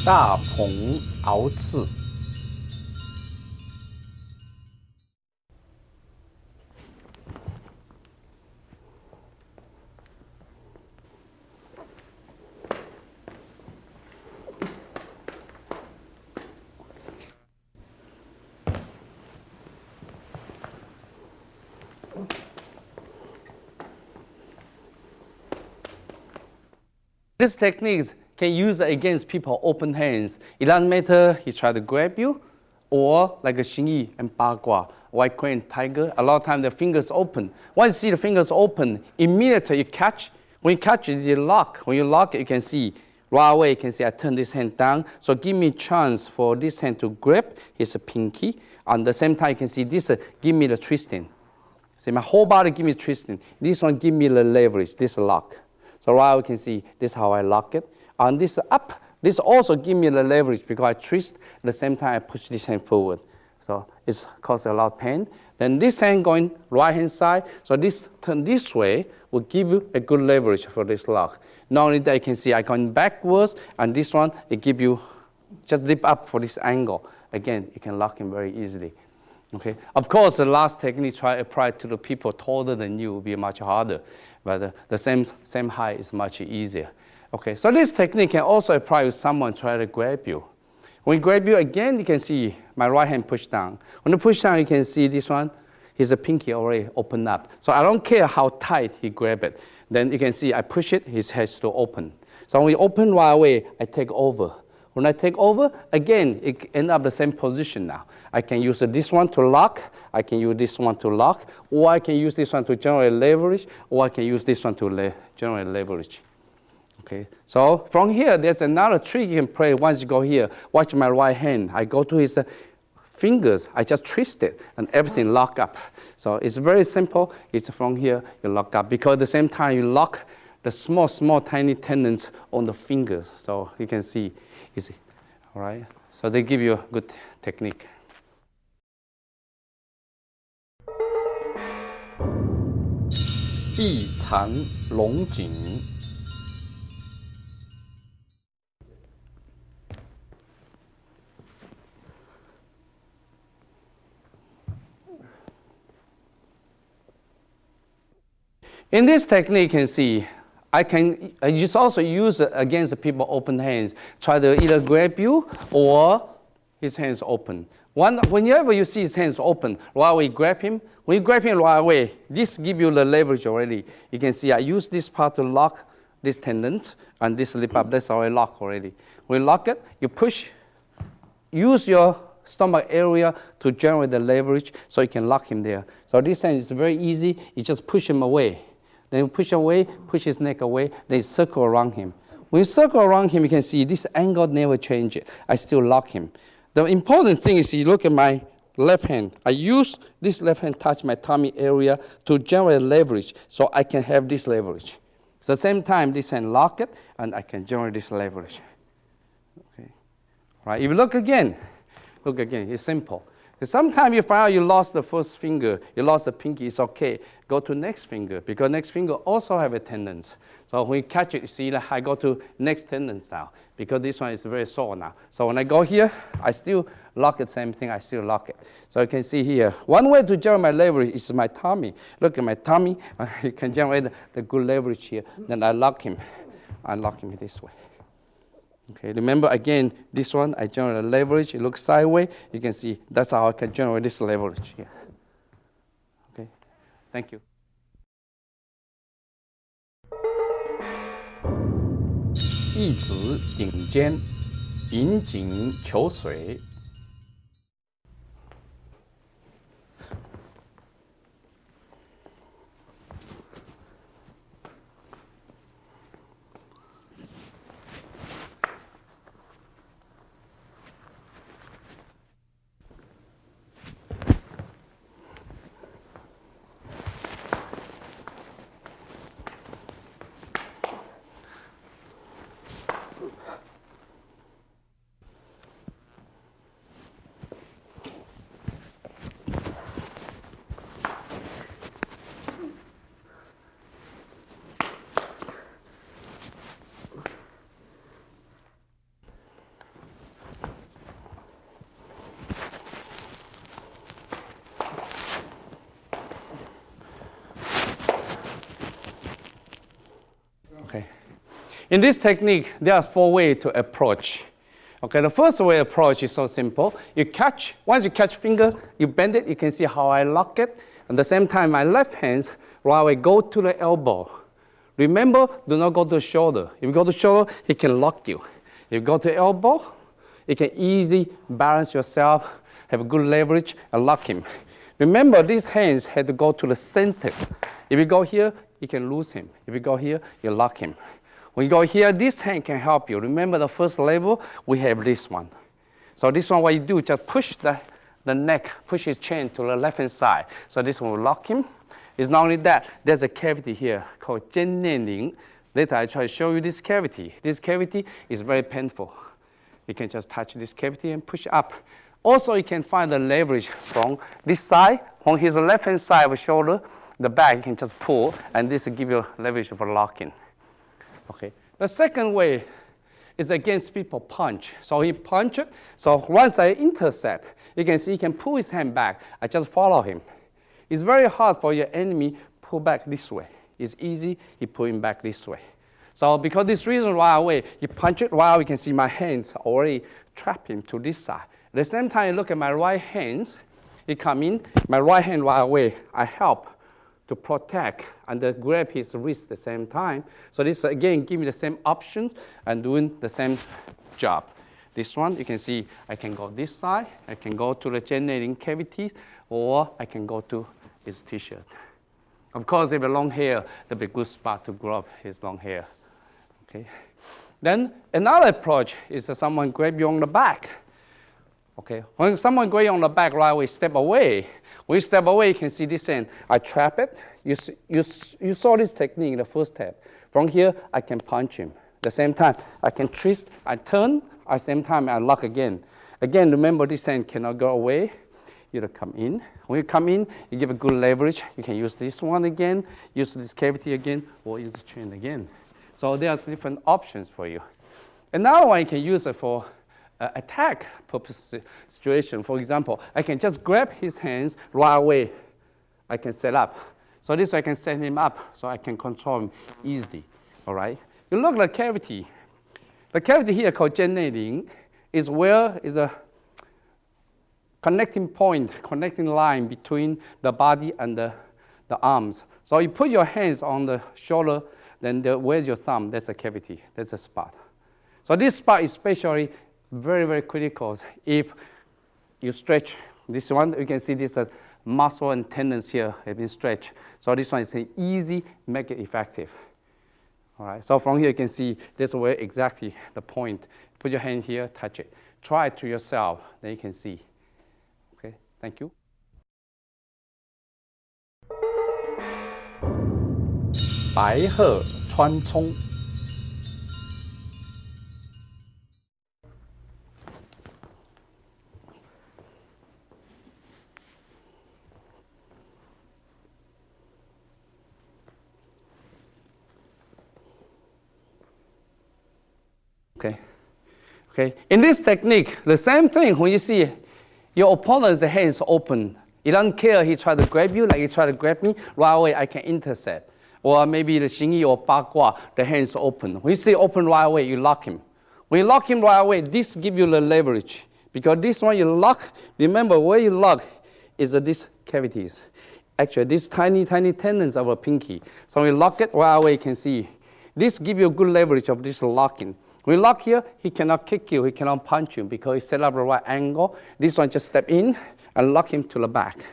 大鹏翱翅。This technique can use against people open hands. It doesn't matter he try to grab you, or like a Xingyi and Bagua, white crane, tiger. A lot of times the fingers open. Once you see the fingers open, immediately you catch. When you catch it, you lock. When you lock it, you can see right away. You can see I turn this hand down. So give me chance for this hand to grab his pinky. At the same time, you can see this give me the twisting. See, my whole body give me twisting. This one give me the leverage. This lock. So right now you can see this is how I lock it. On this up, this also give me the leverage because I twist. At the same time, I push this hand forward. So it's causing a lot of pain. Then this hand going right hand side. So this turn this way will give you a good leverage for this lock. Not only that, you can see I going backwards, and this one it give you just lift up for this angle. Again, you can lock him very easily. Okay. Of course, the last technique try to apply to the people taller than you will be much harder, but the same height is much easier. Okay. So this technique can also apply with someone try to grab you. When he grab you again, you can see my right hand push down. When you push down, you can see this one, his pinky already opened up. So I don't care how tight he grab it. Then you can see I push it, his head still open. So when we open right away, I take over. When I take over, again, it ends up the same position now. I can use this one to lock, I can use this one to lock, or I can use this one to generate leverage, or I can use this one to generate leverage. Okay, so from here, there's another trick you can play once you go here. Watch my right hand. I go to his fingers, I just twist it, and everything lock up. So it's very simple. It's from here, you lock up, because at the same time, you lock the small, tiny tendons on the fingers. So you can see, easy, all right? So they give you a good technique. Bi Chan Long Jing. In this technique, you can see, I just also use it against the people open hands. Try to either grab you or his hands open. Whenever you see his hands open, right away grab him. When you grab him right away, this gives you the leverage already. You can see I use this part to lock this tendons, and this lip up, that's already locked already. When you lock it, you push, use your stomach area to generate the leverage so you can lock him there. So this hand is very easy. You just push him away. Then you push away, push his neck away, then you circle around him. When you circle around him, you can see this angle never changes. I still lock him. The important thing is you look at my left hand. I use this left hand touch my tummy area to generate leverage so I can have this leverage. So at the same time, this hand lock it, and I can generate this leverage. Okay. Right. If you look again, it's simple. Sometimes you find out you lost the first finger, you lost the pinky, it's okay. Go to next finger, because next finger also have a tendon. So when you catch it, you see that I go to next tendon now, because this one is very sore now. So when I go here, I still lock it, same thing, I still lock it. So you can see here, one way to generate my leverage is my tummy. Look at my tummy, you can generate the good leverage here. Then I lock him this way. Okay, remember again, this one, I generate a leverage, it looks sideways. You can see that's how I can generate this leverage here. Okay, thank you. 一指顶尖，引颈求髓。In this technique, there are 4 ways to approach. Okay, the first way approach is so simple. You catch, once you catch finger, you bend it, you can see how I lock it. At the same time, my left hand, while I go to the elbow. Remember, do not go to the shoulder. If you go to the shoulder, he can lock you. If you go to the elbow, you can easily balance yourself, have a good leverage, and lock him. Remember, these hands had to go to the center. If you go here, you can lose him. If you go here, you lock him. When you go here, this hand can help you. Remember the first level, we have this one. So this one, what you do, just push the neck, push his chin to the left-hand side. So this one will lock him. It's not only that, there's a cavity here called Jwing. Later, I try to show you this cavity. This cavity is very painful. You can just touch this cavity and push up. Also, you can find the leverage from this side. On his left-hand side of the shoulder, the back, you can just pull, and this will give you leverage for locking. Okay. The second way is against people punch. So he punch it. So once I intercept, you can see he can pull his hand back. I just follow him. It's very hard for your enemy pull back this way. It's easy, he pull him back this way. So because this reason right away, you punch it right away, you can see my hands already trap him to this side. At the same time, you look at my right hands, he come in, my right hand right away, I help to protect and grab his wrist at the same time. So this again give me the same option and doing the same job. This one, you can see I can go this side, I can go to the generating cavity, or I can go to his t-shirt. Of course, if you have long hair, that'll be a good spot to grab his long hair. Okay. Then another approach is that someone grab you on the back. Okay. When someone grab you on the back, right away, step away. When you step away, you can see this end. I trap it. You saw this technique in the first step. From here, I can punch him. At the same time, I can twist, I turn, at the same time, I lock again. Again, remember this hand cannot go away. You come in. When you come in, you give a good leverage. You can use this one again, use this cavity again, or use the chain again. So there are different options for you. Another one you can use it for attack purpose situation. For example, I can just grab his hands right away. I can set up. So this way I can set him up so I can control him easily. All right. You look at the cavity. The cavity here called Jwing is where is a connecting point, connecting line between the body and the arms. So you put your hands on the shoulder, then where's your thumb? That's a cavity. That's a spot. So this spot is especially very, very critical. If you stretch this one, you can see this muscle and tendons here have been stretched. So this one is easy, make it effective. All right. So from here you can see this is where exactly the point. Put your hand here, touch it. Try it to yourself, then you can see. Okay. Thank you. 白鹤穿葱。Okay. In this technique, the same thing when you see your opponent's hands open. He doesn't care. He try to grab you like he tried to grab me. Right away, I can intercept. Or maybe the xingyi or bagua, the hands open. When you see open right away, you lock him. When you lock him right away, this gives you the leverage. Because this one you lock, remember where you lock is these cavities. Actually, these tiny, tiny tendons of a pinky. So when you lock it right away, you can see. This gives you a good leverage of this locking. When you lock here, he cannot kick you, he cannot punch you because he set up the right angle. This one just step in and lock him to the back.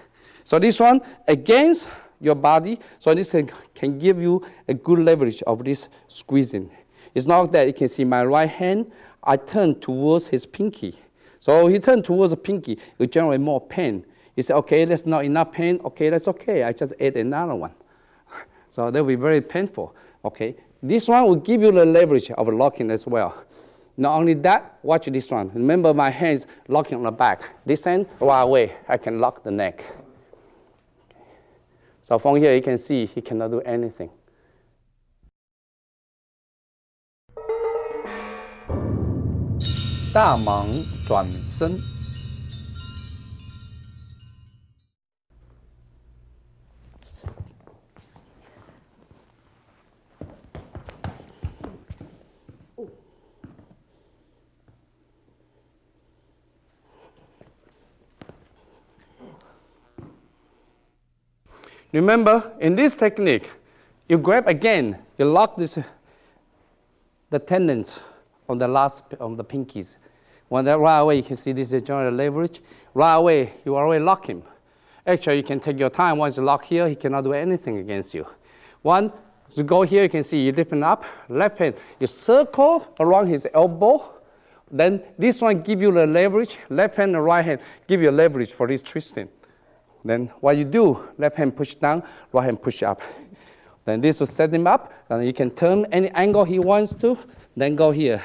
So this one against your body, so this can give you a good leverage of this squeezing. It's not that you can see my right hand, I turn towards his pinky. So he turn towards the pinky, you generate more pain. You say, okay, that's not enough pain. Okay, that's okay. I just add another one. So that will be very painful. Okay. This one will give you the leverage of locking as well. Not only that, watch this one. Remember my hands locking on the back. This hand, right away, I can lock the neck. So from here, you can see he cannot do anything. 大蟒转身。Remember, in this technique, you grab again, you lock the tendons on the pinkies. When that right away, you can see this is general leverage. Right away, you already lock him. Actually, you can take your time. Once you lock here, he cannot do anything against you. Once you go here, you can see you lift him up. Left hand, you circle around his elbow. Then this one give you the leverage. Left hand and right hand give you leverage for this twisting. Then what you do, left hand push down, right hand push up. Then this will set him up, and you can turn any angle he wants to, then go here.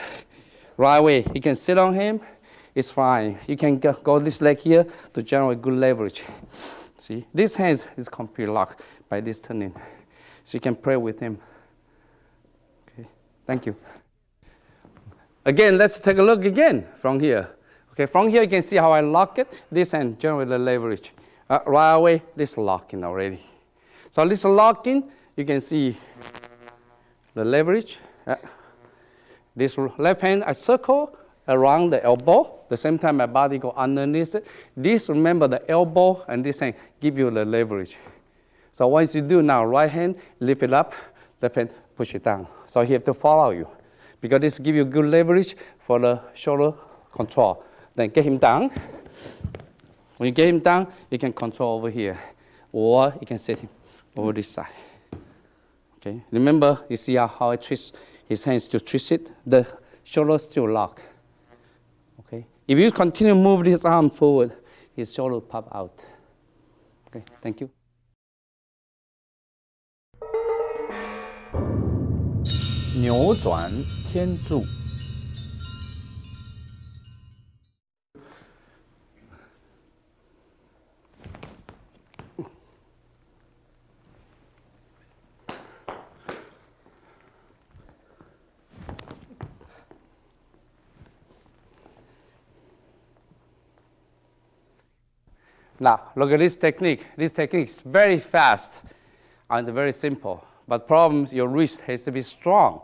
Right away, you can sit on him, it's fine. You can go this leg here to generate good leverage. See, this hand is completely locked by this turning. So you can pray with him. Okay, thank you. Again, let's take a look again from here. Okay, from here you can see how I lock it. This hand generate the leverage. Right away, this locking already. So this locking, you can see the leverage. This left hand, I circle around the elbow. The same time, my body go underneath it. This, remember, the elbow and this hand give you the leverage. So once you do now, right hand, lift it up, left hand, push it down. So he have to follow you, because this give you good leverage for the shoulder control. Then get him down. When you get him down, you can control over here, or you can set him over this side. Okay. Remember, you see how I twist his hands to twist it. The shoulder still lock. Okay. If you continue to move his arm forward, his shoulder pop out. Okay. Thank you. 扭转天柱。Now, look at this technique. This technique is very fast and very simple. But problem is your wrist has to be strong.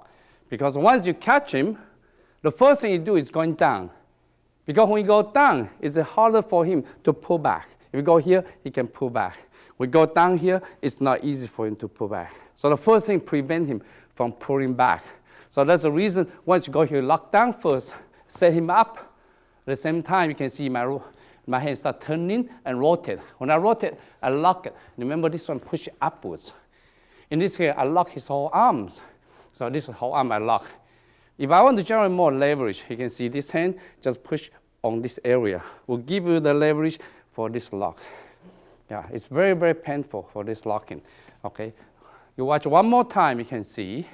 Because once you catch him, the first thing you do is going down. Because when you go down, it's harder for him to pull back. If you go here, he can pull back. We go down here, it's not easy for him to pull back. So the first thing prevent him from pulling back. So that's the reason once you go here, lock down first, set him up. At the same time, you can see my hand start turning and rotate. When I rotate, I lock it. Remember this one, push upwards. In this case, I lock his whole arms. So this whole arm I lock. If I want to generate more leverage, you can see this hand just push on this area. Will give you the leverage for this lock. Yeah, it's very, very painful for this locking. Okay, you watch one more time, you can see.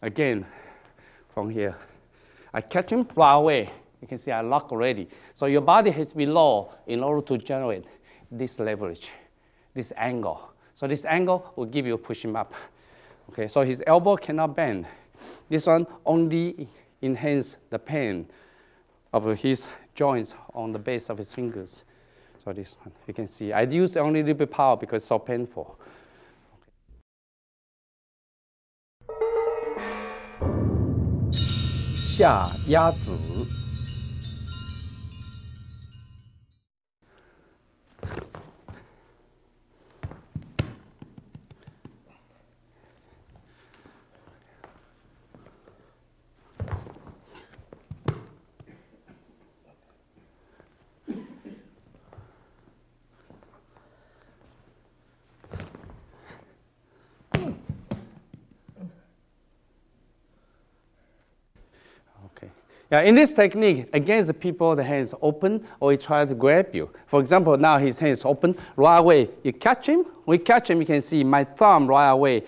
Again, from here. I catch him right away. You can see I lock already. So your body has to be low in order to generate this leverage, this angle. So this angle will give you push him up. Okay, so his elbow cannot bend. This one only enhance the pain of his joints on the base of his fingers. So this one, you can see. I use only a little bit power because it's so painful. 下鸭子。Yeah, in this technique, against the people, the hands open, or he try to grab you. For example, now his hands open, right away, you catch him. When you catch him, you can see my thumb right away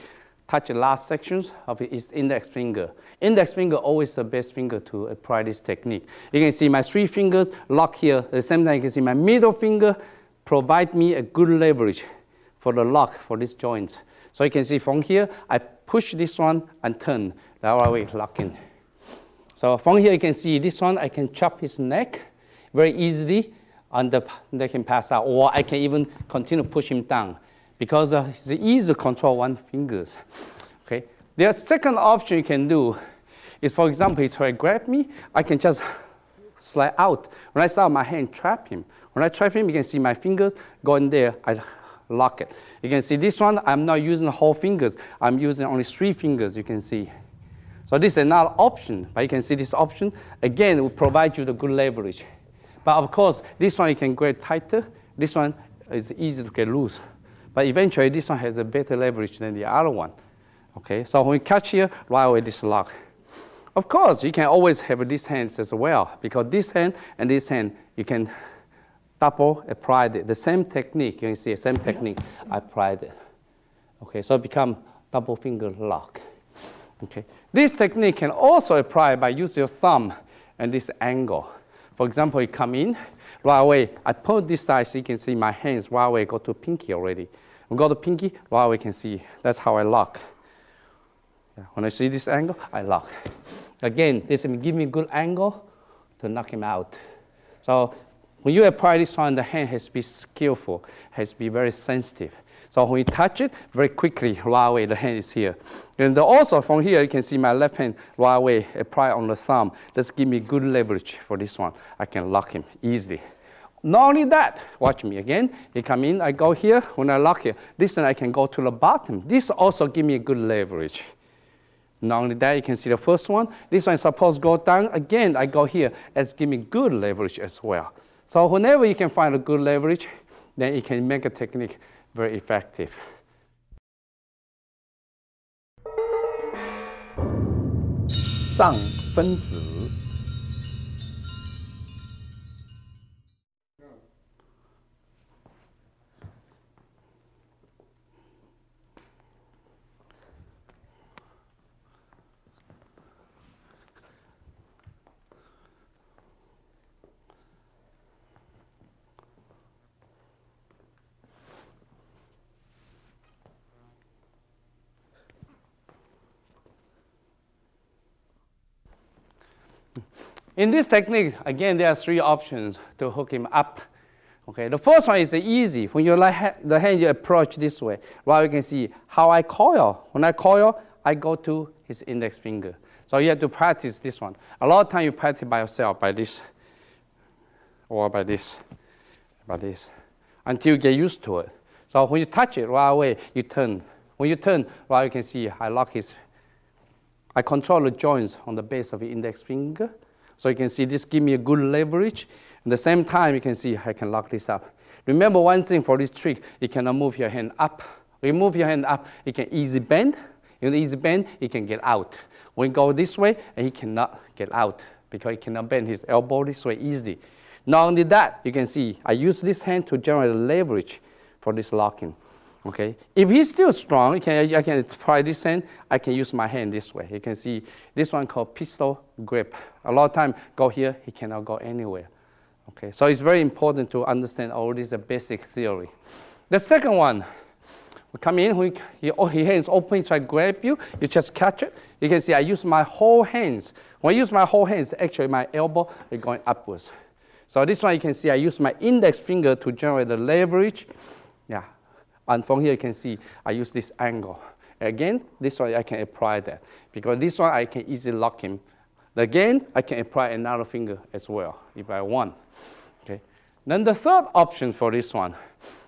touch the last sections of his index finger. Index finger always the best finger to apply this technique. You can see my 3 fingers lock here. At the same time, you can see my middle finger provide me a good leverage for the lock for these joints. So you can see from here, I push this one and turn, that right way, lock in. So from here you can see this one, I can chop his neck very easily and they can pass out, or I can even continue to push him down because it's easy to control one fingers. Okay. The second option you can do is, for example, he try to grab me, I can just slide out. When I start my hand, trap him. When I trap him, you can see my fingers go in there, I lock it. You can see this one, I'm not using the whole fingers. I'm using only 3 fingers, you can see. So this is another option, but you can see this option, again, will provide you the good leverage. But of course, this one you can get tighter. This one is easy to get loose. But eventually, this one has a better leverage than the other one. Okay, so when you catch here, right away this lock. Of course, you can always have these hands as well, because this hand and this hand, you can double apply the same technique. You can see the same technique I applied it. Okay, so it become double finger lock. Okay, this technique can also apply by using your thumb and this angle. For example, you come in, right away, I put this side so you can see my hands right away go to pinky already. We go to pinky, right away you can see, that's how I lock. When I see this angle, I lock. Again, this will give me a good angle to knock him out. So when you apply this one, the hand has to be skillful, has to be very sensitive. So when you touch it, very quickly, right away, the hand is here. And also from here, you can see my left hand right away apply on the thumb. That's give me good leverage for this one. I can lock him easily. Not only that, watch me again. You come in, I go here. When I lock here, this one I can go to the bottom. This also give me a good leverage. Not only that, you can see the first one. This one is supposed to go down. Again, I go here. It's give me good leverage as well. So whenever you can find a good leverage, then you can make a technique very effective. 上分子 In this technique, again, there are 3 options to hook him up. Okay, the first one is easy. When you let the hand you approach this way, right, you can see how I coil. When I coil, I go to his index finger. So you have to practice this one. A lot of time you practice by yourself, by this, or by this, until you get used to it. So when you touch it right away, you turn. When you turn, right, you can see I control the joints on the base of the index finger. So you can see this give me a good leverage. At the same time, you can see I can lock this up. Remember one thing for this trick, you cannot move your hand up. When you move your hand up, you can easy bend. In easy bend, he can get out. When you go this way, and he cannot get out because he cannot bend his elbow this way easily. Not only that, you can see I use this hand to generate leverage for this locking. Okay, if he's still strong, I can try this hand. I can use my hand this way. You can see this one called pistol grip. A lot of time go here, he cannot go anywhere. Okay, so it's very important to understand all this basic theory. The second one, we come in, your hands open, try to grab you. You just catch it. You can see I use my whole hands. When I use my whole hands, actually my elbow is going upwards. So this one you can see I use my index finger to generate the leverage. Yeah. And from here you can see I use this angle. Again, this one I can apply that. Because this one I can easily lock him. Again, I can apply another finger as well if I want. Okay. Then the third option for this one,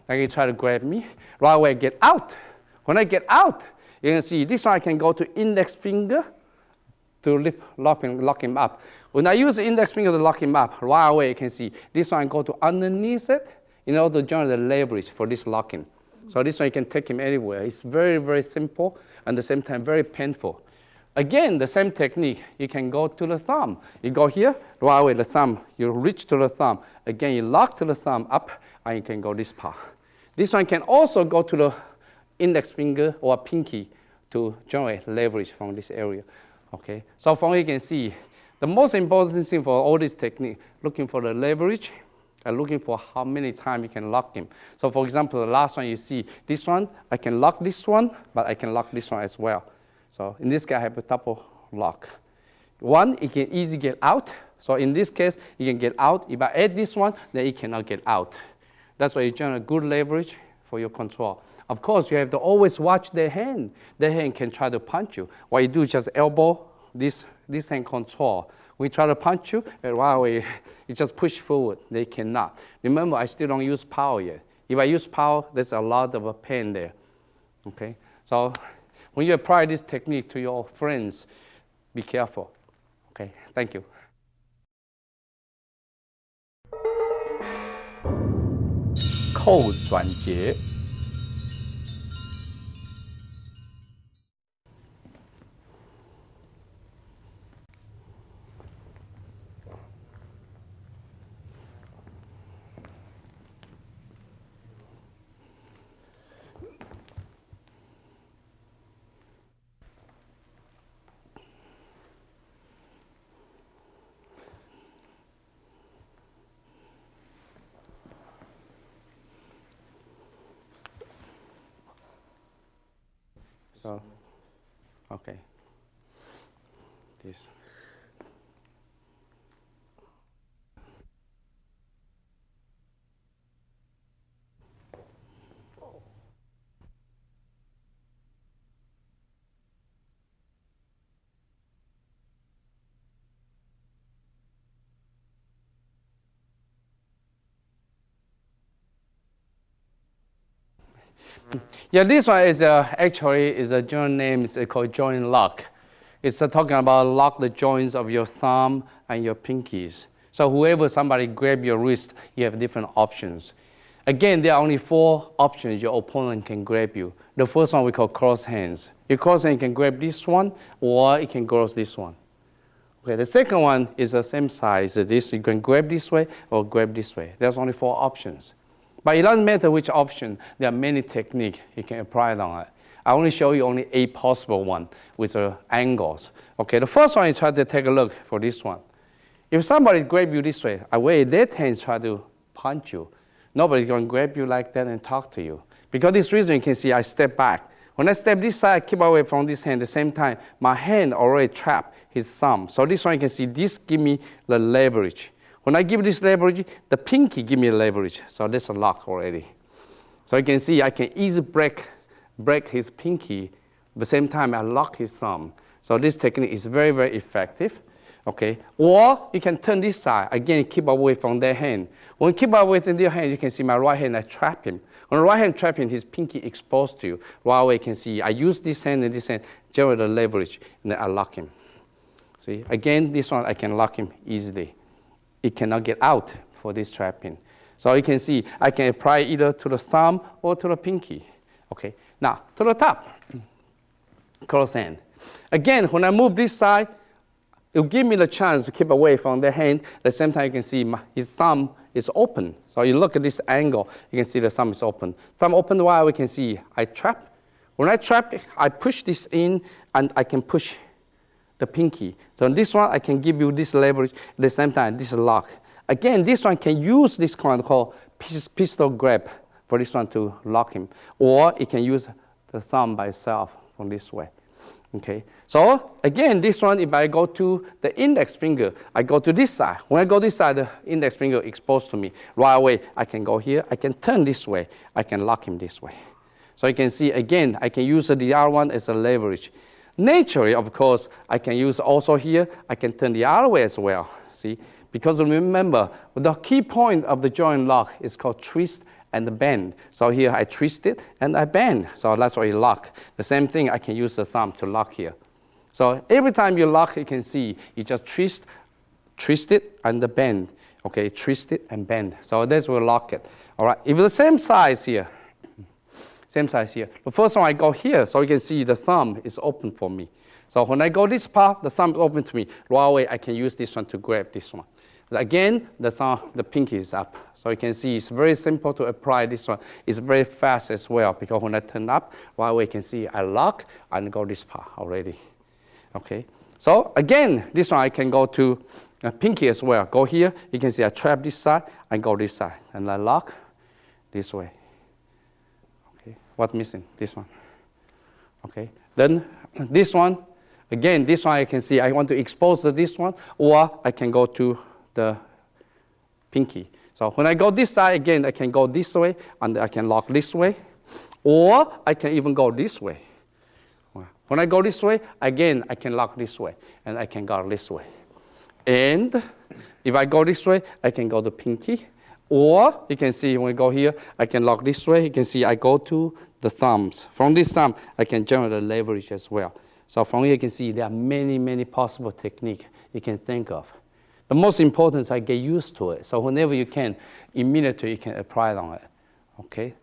I can try to grab me. Right away I get out. When I get out, you can see this one I can go to index finger to lock him up. When I use the index finger to lock him up, right away you can see this one I go to underneath it in order to generate the leverage for this locking. So this one you can take him anywhere. It's very, very simple and at the same time very painful. Again, the same technique. You can go to the thumb. You go here, right away the thumb. You reach to the thumb. Again, you lock to the thumb up and you can go this part. This one can also go to the index finger or pinky to generate leverage from this area. Okay, so from here you can see the most important thing for all this technique, looking for the leverage and looking for how many times you can lock him. So for example, the last one you see, this one, I can lock this one, but I can lock this one as well. So in this case, I have a double lock. One, it can easily get out. So in this case, you can get out. If I add this one, then it cannot get out. That's why you generate good leverage for your control. Of course, you have to always watch their hand. Their hand can try to punch you. What you do is just elbow this hand control. We try to punch you, and right away, you just push forward. They cannot. Remember, I still don't use power yet. If I use power, there's a lot of pain there. Okay, so when you apply this technique to your friends, be careful. Okay, thank you. 扣转节。So, okay, this. Yeah, this one is actually is a joint name. It's called joint lock. It's talking about lock the joints of your thumb and your pinkies. So whoever somebody grab your wrist, you have different options. Again, there are only 4 options your opponent can grab you. The first one we call cross hands. Your cross hand can grab this one, or it can cross this one. Okay, the second one is the same size as this. You can grab this way or grab this way. There's only 4 options. But it doesn't matter which option. There are many techniques you can apply on it. I only show you only 8 possible one with angles. Okay, the first one is try to take a look for this one. If somebody grab you this way, away that hand try to punch you. Nobody's going to grab you like that and talk to you. Because this reason, you can see I step back. When I step this side, keep away from this hand. At the same time, my hand already trapped his thumb. So this one, you can see this give me the leverage. When I give this leverage, the pinky give me leverage. So that's a lock already. So you can see I can easily break his pinky. At the same time, I lock his thumb. So this technique is very, very effective. Okay, or you can turn this side. Again, keep away from their hand. When you keep away from their hand, you can see my right hand, I trap him. When the right hand trap him, his pinky exposed to you. Right away, you can see I use this hand and this hand, generate the leverage, and then I lock him. See, again, this one, I can lock him easily. It cannot get out for this trapping. So you can see, I can apply either to the thumb or to the pinky. Okay, now, to the top, cross hand. Again, when I move this side, it will give me the chance to keep away from the hand. At the same time, you can see his thumb is open. So you look at this angle, you can see the thumb is open. Thumb open while we can see I trap. When I trap, I push this in and I can push the pinky. So in this one, I can give you this leverage. At the same time, this is lock. Again, this one can use this kind called pistol grab for this one to lock him. Or it can use the thumb by itself from this way. Okay, so again, this one, if I go to the index finger, I go to this side. When I go this side, the index finger exposed to me. Right away, I can go here. I can turn this way. I can lock him this way. So you can see, again, I can use the other one as a leverage. Naturally, of course, I can use also here. I can turn the other way as well. See, because remember, the key point of the joint lock is called twist and bend. So here I twist it and I bend. So that's why you lock. The same thing, I can use the thumb to lock here. So every time you lock, you can see you just twist it and bend. Okay, twist it and bend. So that's where we lock it. All right, if it's the same size here, the first one I go here, so you can see the thumb is open for me. So when I go this part, the thumb is open to me. Right away, I can use this one to grab this one. Again, the pinky is up. So you can see it's very simple to apply this one. It's very fast as well because when I turn up, right away you can see I lock and go this part already. Okay. So again, this one I can go to pinky as well. Go here, you can see I trap this side and go this side. And I lock this way. Okay. What's missing? This one. Okay. Then this one, again, this one I can see I want to expose this one, or I can go to the pinky. So when I go this side, again, I can go this way, and I can lock this way, or I can even go this way. When I go this way, again, I can lock this way, and I can go this way. And if I go this way, I can go the pinky, Or you can see when we go here, I can lock this way. You can see I go to the thumbs. From this thumb, I can generate the leverage as well. So from here, you can see there are many, many possible techniques you can think of. The most important is I get used to it. So whenever you can, immediately you can apply it on it. Okay?